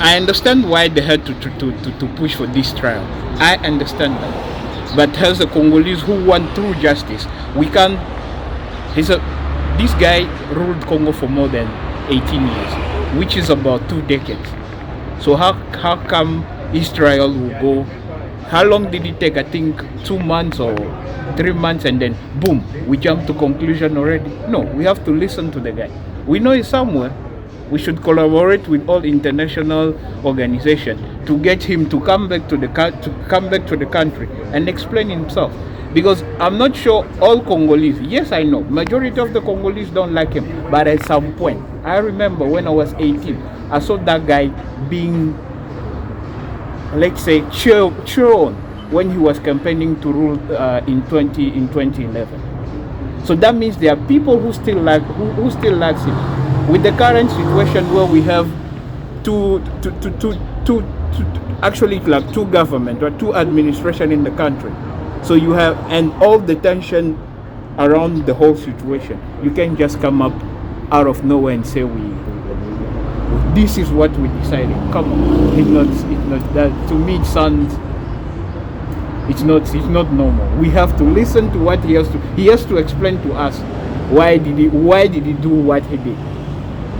I understand why they had to push for this trial. I understand that. But as a Congolese who want true justice, we can't. This guy ruled Congo for more than 18 years, which is about 2 decades. So how come his trial will go? How long did it take? I think 2 months or 3 months, and then boom, we jump to conclusion already. No, we have to listen to the guy. We know he's somewhere. We should collaborate with all international organizations to get him to come back to the country and explain himself. Because I'm not sure all Congolese, yes I know, majority of the Congolese don't like him, but at some point, I remember when I was 18, I saw that guy being, let's say, cheered on when he was campaigning to rule in 2011. So that means there are people who still like him. With the current situation where we have actually like two government or two administration in the country, so you have, and all the tension around the whole situation, you can't just come up out of nowhere and say this is what we decided. Come on, it's not that. To me, it sounds, it's not normal. We have to listen to what he has to explain to us why did he do what he did.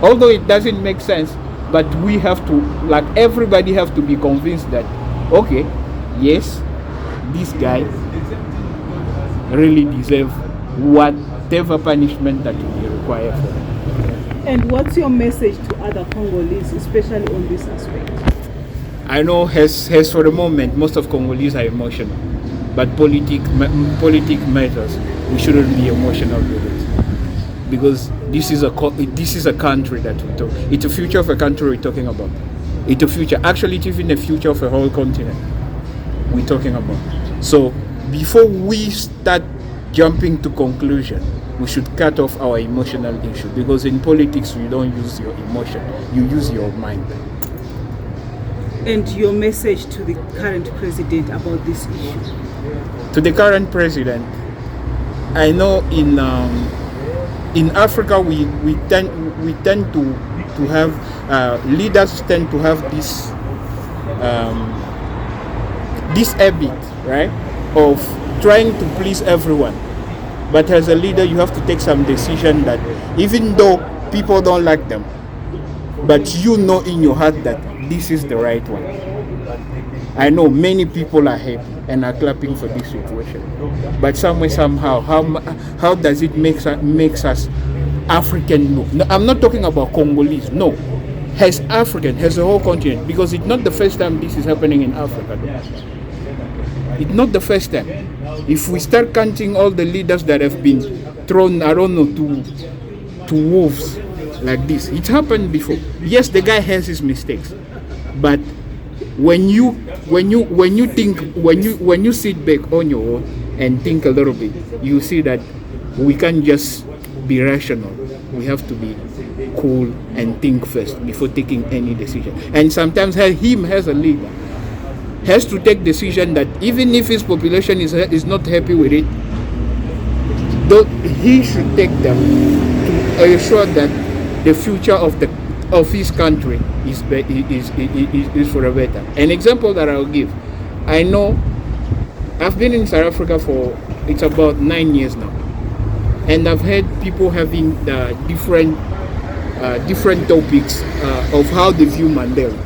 Although it doesn't make sense, but we have to, like everybody have to be convinced that, okay, yes, this guy really deserves whatever punishment that will be required for him. And what's your message to other Congolese, especially on this aspect? I know, as for the moment, most of Congolese are emotional, but politics matters. We shouldn't be emotional with it, because this is a country that we talk. It's the future of a country we're talking about. It's a future. Actually, it's even the future of a whole continent we're talking about. So before we start jumping to conclusion, we should cut off our emotional issue, because in politics you don't use your emotion, you use your mind. And your message to the current president about this issue? To the current president, I know in Africa we tend to have leaders tend to have this habit, right, of trying to please everyone. But as a leader, you have to take some decision that even though people don't like them, but you know in your heart that this is the right one. I know many people are happy and are clapping for this situation, but somewhere, somehow, how does it makes us African? No, I'm not talking about Congolese. No, as African, as a whole continent, because it's not the first time this is happening in Africa. It's not the first time. If we start counting all the leaders that have been thrown, I don't know, to wolves like this, it happened before. Yes, the guy has his mistakes, but when you sit back on your own and think a little bit, you see that we can't just be rational. We have to be cool and think first before taking any decision. And sometimes him as a leader has to take decision that even if his population is not happy with it, he should take them to ensure that the future of his country is for a better. An example that I'll give, I know I've been in South Africa for, it's about 9 years now, and I've heard people having different topics of how they view Mandela.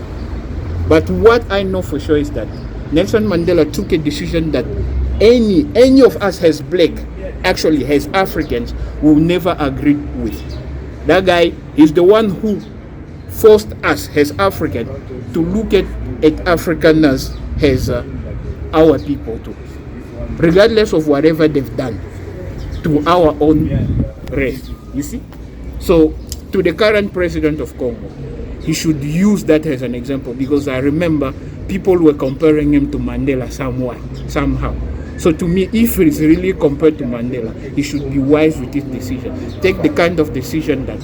But what I know for sure is that Nelson Mandela took a decision that any of us as black, actually as Africans, will never agree with. That guy is the one who forced us as Africans to look at Africans as our people too, regardless of whatever they've done to our own race. You see? So to the current president of Congo, he should use that as an example, because I remember people were comparing him to Mandela somehow. So to me, if it's really compared to Mandela, he should be wise with his decision. Take the kind of decision that,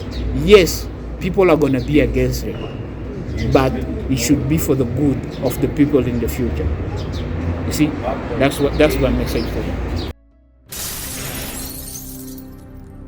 yes, people are going to be against him, but it should be for the good of the people in the future. You see, that's my message for him.